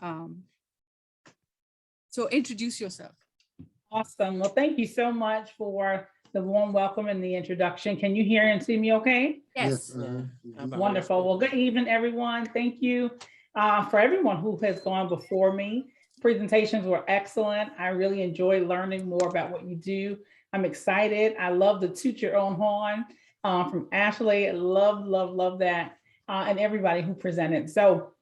Um, so introduce yourself. Awesome. Well, thank you so much for the warm welcome and the introduction. Can you hear and see me okay? Yes. Wonderful. Well, good evening, everyone. Thank you for everyone who has gone before me. Presentations were excellent. I really enjoy learning more about what you do. I'm excited. I love the toot your own horn from Ashley. Love, love, love that. And everybody who presented. So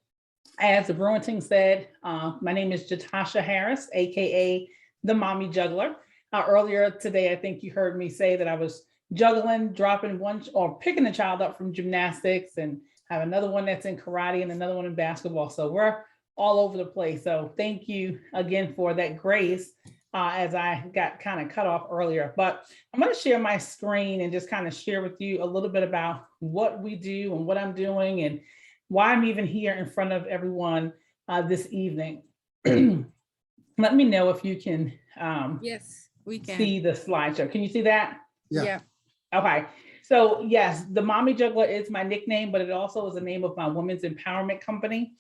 as the Bruin team said, my name is Jatasha Harris, AKA the Mommy Juggler. Earlier today, I think you heard me say that I was juggling, dropping one or picking a child up from gymnastics, and have another one that's in karate and another one in basketball. So we're all over the place. So thank you again for that grace as I got kind of cut off earlier. But I'm going to share my screen and just kind of share with you a little bit about what we do and what I'm doing and why I'm even here in front of everyone this evening. Let me know if you can Yes, we can. see the slideshow. Can you see that? Yeah. Okay. So yes, the Mommy Juggler is my nickname, but it also is the name of my women's empowerment company.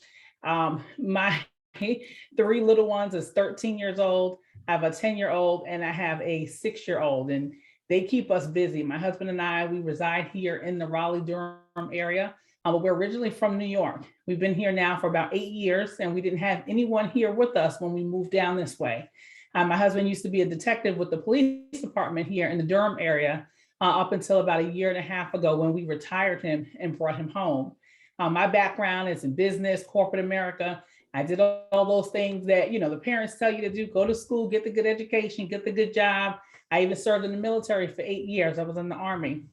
My three little ones is 13 years old. I have a 10-year-old and I have a 6-year-old, and they keep us busy. My husband and I, we reside here in the Raleigh-Durham area. But we're originally from New York. We've been here now for about 8 years, and we didn't have anyone here with us when we moved down this way. My husband used to be a detective with the police department here in the Durham area up until about 1.5 years ago when we retired him and brought him home. My background is in business, corporate America. I did all those things that, the parents tell you to do: go to school, get the good education, get the good job. I even served in the military for 8 years. I was in the Army.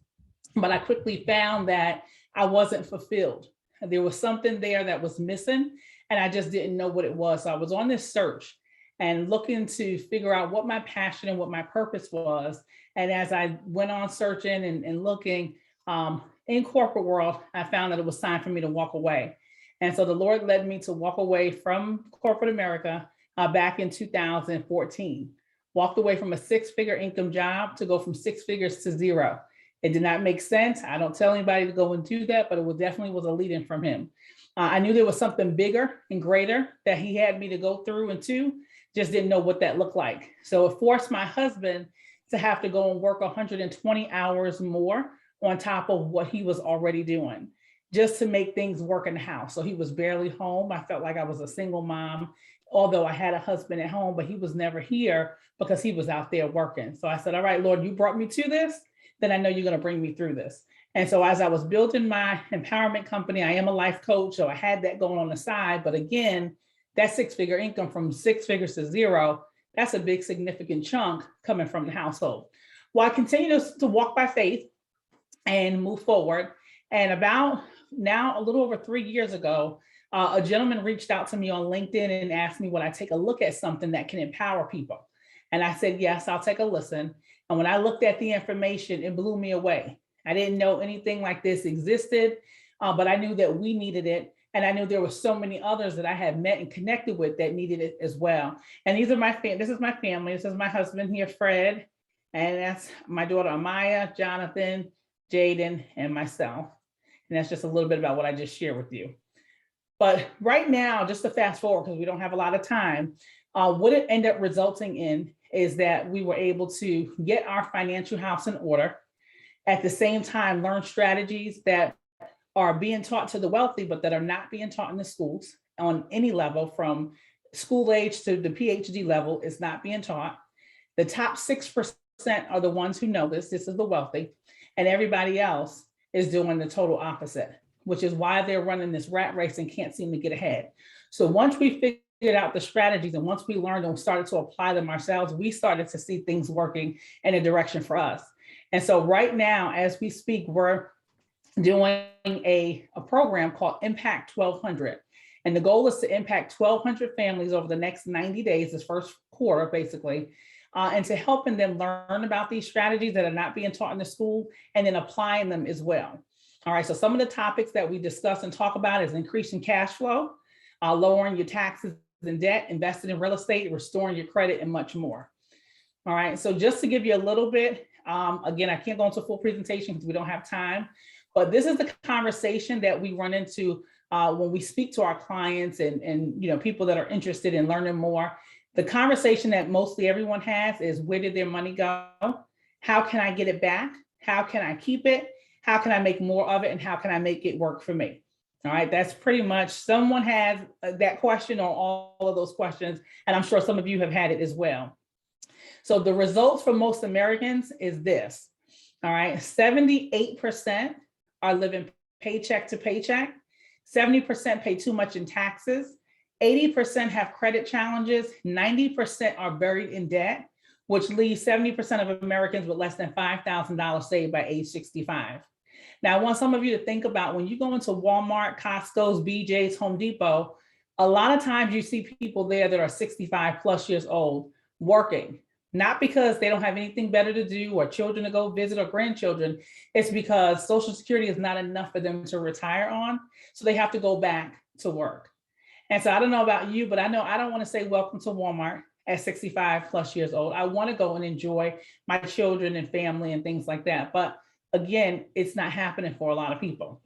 But I quickly found that I wasn't fulfilled. There was something there that was missing, and I just didn't know what it was. So I was on this search and looking to figure out what my passion and what my purpose was. And as I went on searching and looking in corporate world, I found that it was time for me to walk away. And so the Lord led me to walk away from corporate America back in 2014. Walked away from a 6-figure income job to go from 6 figures to 0. It did not make sense. I don't tell anybody to go and do that, but it definitely was a lead-in from him. I knew there was something bigger and greater that he had me to go through and to, just didn't know what that looked like. So it forced my husband to have to go and work 120 hours more on top of what he was already doing, just to make things work in the house. So he was barely home. I felt like I was a single mom, although I had a husband at home, but he was never here because he was out there working. So I said, all right, Lord, you brought me to this, then I know you're going to bring me through this. And so as I was building my empowerment company, I am a life coach, so I had that going on the side. But again, that 6-figure income from 6 figures to 0, that's a big significant chunk coming from the household. Well, I continue to walk by faith and move forward. And about now, a little over 3 years ago, a gentleman reached out to me on LinkedIn and asked me, would I take a look at something that can empower people? And I said, yes, I'll take a listen. And when I looked at the information, it blew me away. I didn't know anything like this existed, but I knew that we needed it. And I knew there were so many others that I had met and connected with that needed it as well. And these are this is my family. This is my husband here, Fred. And that's my daughter, Amaya, Jonathan, Jaden, and myself. And that's just a little bit about what I just shared with you. But right now, just to fast forward, because we don't have a lot of time, what it ended up resulting in is that we were able to get our financial house in order. At the same time, learn strategies that are being taught to the wealthy, but that are not being taught in the schools on any level, from school age to the PhD level, is not being taught. The top 6% are the ones who know this. This is the wealthy, and everybody else is doing the total opposite, which is why they're running this rat race and can't seem to get ahead. So once we figured out the strategies and once we learned and started to apply them ourselves, we started to see things working in a direction for us. And so right now, as we speak, we're doing a program called Impact 1200. And the goal is to impact 1,200 families over the next 90 days, this first quarter, basically, and to helping them learn about these strategies that are not being taught in the school and then applying them as well. All right, so some of the topics that we discuss and talk about is increasing cash flow, lowering your taxes and debt, investing in real estate, restoring your credit, and much more. All right, so just to give you a little bit, again, I can't go into full presentation because we don't have time, but this is the conversation that we run into when we speak to our clients and people that are interested in learning more, the conversation that mostly everyone has is, where did their money go? How can I get it back? How can I keep it? How can I make more of it? And how can I make it work for me? All right, that's pretty much, someone has that question or all of those questions, and I'm sure some of you have had it as well. So the results for most Americans is this. All right, 78% are living paycheck to paycheck. 70% pay too much in taxes. 80% have credit challenges. 90% are buried in debt, which leaves 70% of Americans with less than $5,000 saved by age 65. Now, I want some of you to think about, when you go into Walmart, Costco's, BJ's, Home Depot, a lot of times you see people there that are 65 plus years old working, not because they don't have anything better to do or children to go visit or grandchildren. It's because Social Security is not enough for them to retire on. So they have to go back to work. And so I don't know about you, but I know I don't want to say welcome to Walmart at 65 plus years old. I want to go and enjoy my children and family and things like that. But again, it's not happening for a lot of people.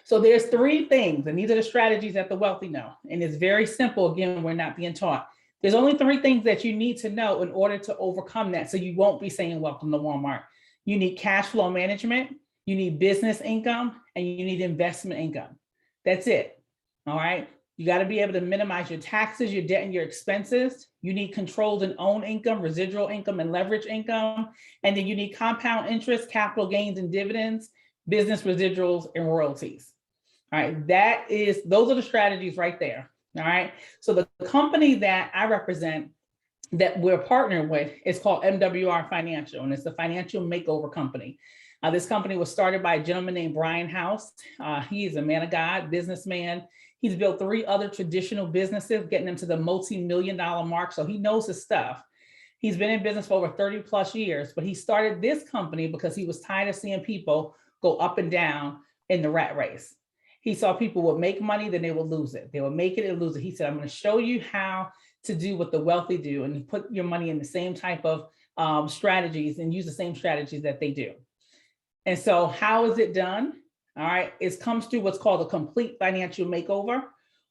So there's 3 things, and these are the strategies that the wealthy know. And it's very simple. Again, we're not being taught. There's only 3 things that you need to know in order to overcome that. So you won't be saying welcome to Walmart. You need cash flow management, you need business income, and you need investment income. That's it. All right. You got to be able to minimize your taxes, your debt, and your expenses. You need controlled and owned income, residual income, and leverage income. And then you need compound interest, capital gains and dividends, business residuals, and royalties. All right, those are the strategies right there. All right, so the company that I represent, that we're partnered with, is called MWR Financial, and it's the financial makeover company. This company was started by a gentleman named Brian House. He is a man of God, businessman. He's built 3 other traditional businesses, getting them to the multi-million-dollar mark. So he knows his stuff. He's been in business for over 30 plus years, but he started this company because he was tired of seeing people go up and down in the rat race. He saw people would make money, then they would lose it. They would make it and lose it. He said, I'm going to show you how to do what the wealthy do and put your money in the same type of strategies and use the same strategies that they do. And so how is it done? All right, it comes through what's called a complete financial makeover,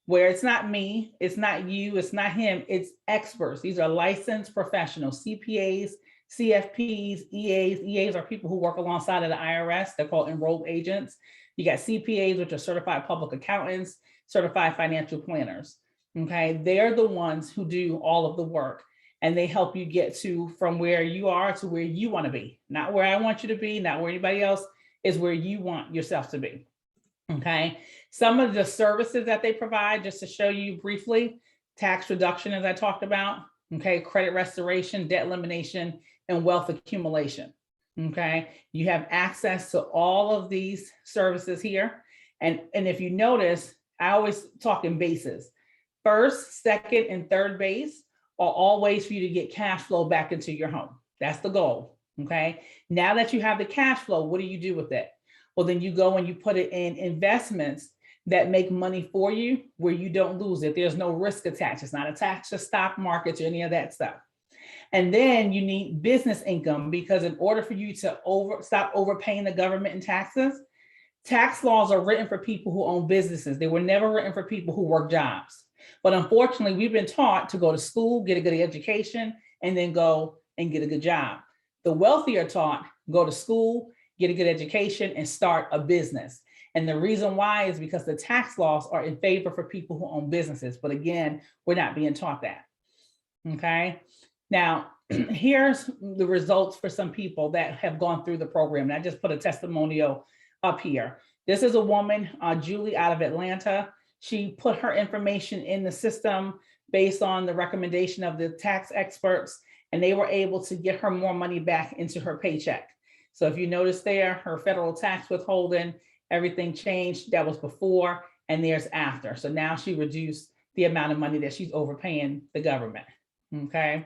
where it's not me, it's not you, it's not him, it's experts. These are licensed professionals, CPAs, CFPs, EAs. EAs are people who work alongside of the IRS. They're called enrolled agents. You got CPAs, which are certified public accountants, certified financial planners. Okay, they're the ones who do all of the work, and they help you get from where you are to where you want to be. Not where I want you to be, not where anybody else is, where you want yourself to be. Okay, some of the services that they provide, just to show you briefly: tax reduction, as I talked about, okay, credit restoration, debt elimination, and wealth accumulation. Okay, you have access to all of these services here. And if you notice, I always talk in bases. First, second, and third base are all ways for you to get cash flow back into your home. That's the goal. Okay, now that you have the cash flow, what do you do with it? Well, then you go and you put it in investments that make money for you, where you don't lose it. There's no risk attached. It's not attached to stock markets or any of that stuff. And then you need business income, because in order for you to stop overpaying the government in taxes, tax laws are written for people who own businesses. They were never written for people who work jobs. But unfortunately, we've been taught to go to school, get a good education, and then go and get a good job. The wealthy are taught, go to school, get a good education, and start a business. And the reason why is because the tax laws are in favor for people who own businesses. But again, we're not being taught that. Okay. Now, here's the results for some people that have gone through the program. And I just put a testimonial up here. This is a woman, Julie, out of Atlanta. She put her information in the system based on the recommendation of the tax experts, and they were able to get her more money back into her paycheck. So if you notice there, her federal tax withholding, everything changed. That was before, and there's after. So now she reduced the amount of money that she's overpaying the government. Okay.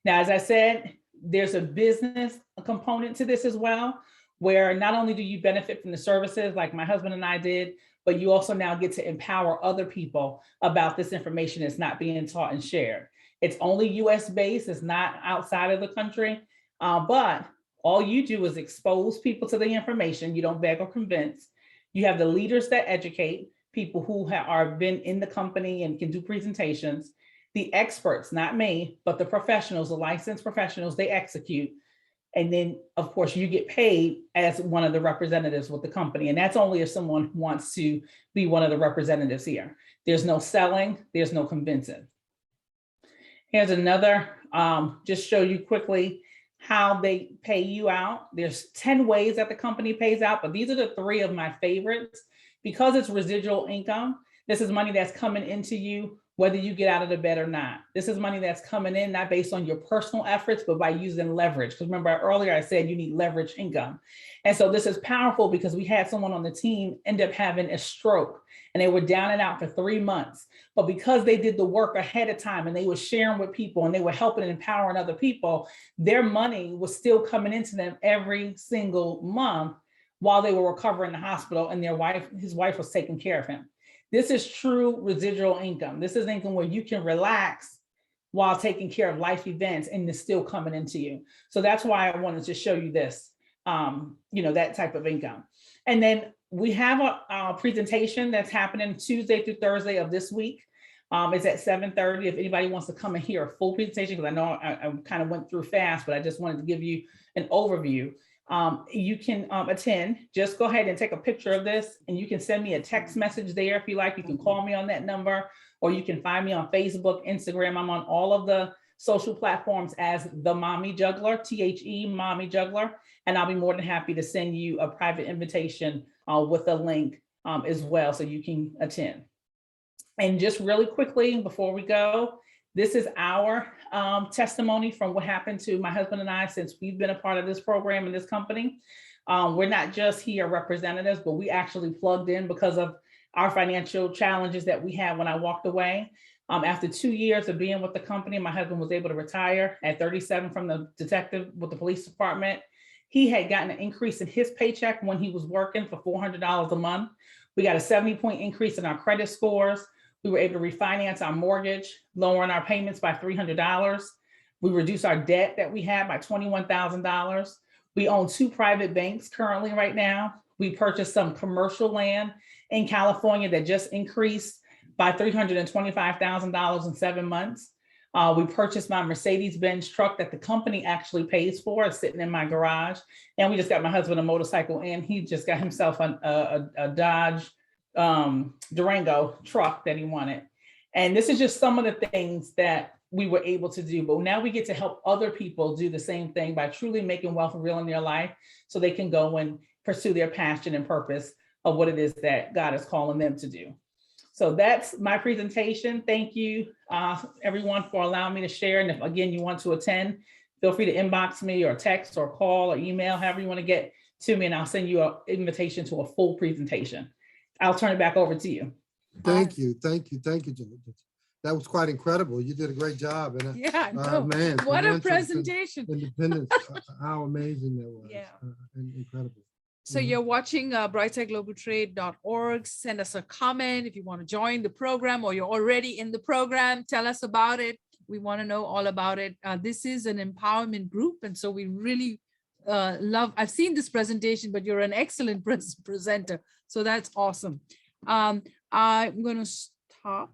Now, as I said, there's a business component to this as well, where not only do you benefit from the services like my husband and I did, but you also now get to empower other people about this information that's not being taught and shared. It's only US based, it's not outside of the country, but all you do is expose people to the information. You don't beg or convince. You have the leaders that educate. people who are been in the company and can do presentations. The experts, not me, but the professionals, the licensed professionals, they execute. And then, of course, you get paid as one of the representatives with the company. And that's only if someone wants to be one of the representatives here. There's no selling, there's no convincing. Here's another, just show you quickly how they pay you out. There's 10 ways that the company pays out, but these are the 3 of my favorites. Because it's residual income, this is money that's coming into you whether you get out of the bed or not. This is money that's coming in, not based on your personal efforts, but by using leverage. Because remember earlier I said you need leverage income. And so this is powerful because we had someone on the team end up having a stroke and they were down and out for 3 months. But because they did the work ahead of time and they were sharing with people and they were helping and empowering other people, their money was still coming into them every single month while they were recovering in the hospital, and his wife was taking care of him. This is true residual income. This is income where you can relax while taking care of life events and it's still coming into you. So that's why I wanted to show you this, that type of income. And then we have a presentation that's happening Tuesday through Thursday of this week. It's at 7:30. If anybody wants to come and hear a full presentation, because I know I kind of went through fast, but I just wanted to give you an overview. You can attend. Just go ahead and take a picture of this and you can send me a text message there if you like. You can call me on that number or you can find me on Facebook, Instagram. I'm on all of the social platforms as the Mommy Juggler, THE Mommy Juggler. And I'll be more than happy to send you a private invitation with a link as well so you can attend. And just really quickly before we go, this is our testimony from what happened to my husband and I since we've been a part of this program in this company. We're not just here representatives, but we actually plugged in because of our financial challenges that we had when I walked away. After 2 years of being with the company, my husband was able to retire at 37 from the detective with the police department. He had gotten an increase in his paycheck when he was working for $400 a month. We got a 70-point increase in our credit scores. We were able to refinance our mortgage, lowering our payments by $300. We reduced our debt that we had by $21,000. We own 2 private banks currently right now. We purchased some commercial land in California that just increased by $325,000 in 7 months. We purchased my Mercedes-Benz truck that the company actually pays for. It's sitting in my garage. And we just got my husband a motorcycle and he just got himself a Dodge Durango truck that he wanted. And this is just some of the things that we were able to do, but now we get to help other people do the same thing by truly making wealth real in their life so they can go and pursue their passion and purpose of what it is that God is calling them to do. So that's my presentation. Thank you, everyone, for allowing me to share. And if, again, you want to attend, feel free to inbox me or text or call or email, however you want to get to me, and I'll send you an invitation to a full presentation. I'll turn it back over to you. Thank you. Julie. That was quite incredible. You did a great job. And yeah, no. Man, what a presentation. Independence, how amazing that was. Yeah. Incredible. So you're watching brightsideGlobalTrade.org. Send us a comment if you want to join the program or you're already in the program. Tell us about it. We want to know all about it. This is an empowerment group. And so we really love, I've seen this presentation, but you're an excellent presenter. So that's awesome. I'm going to stop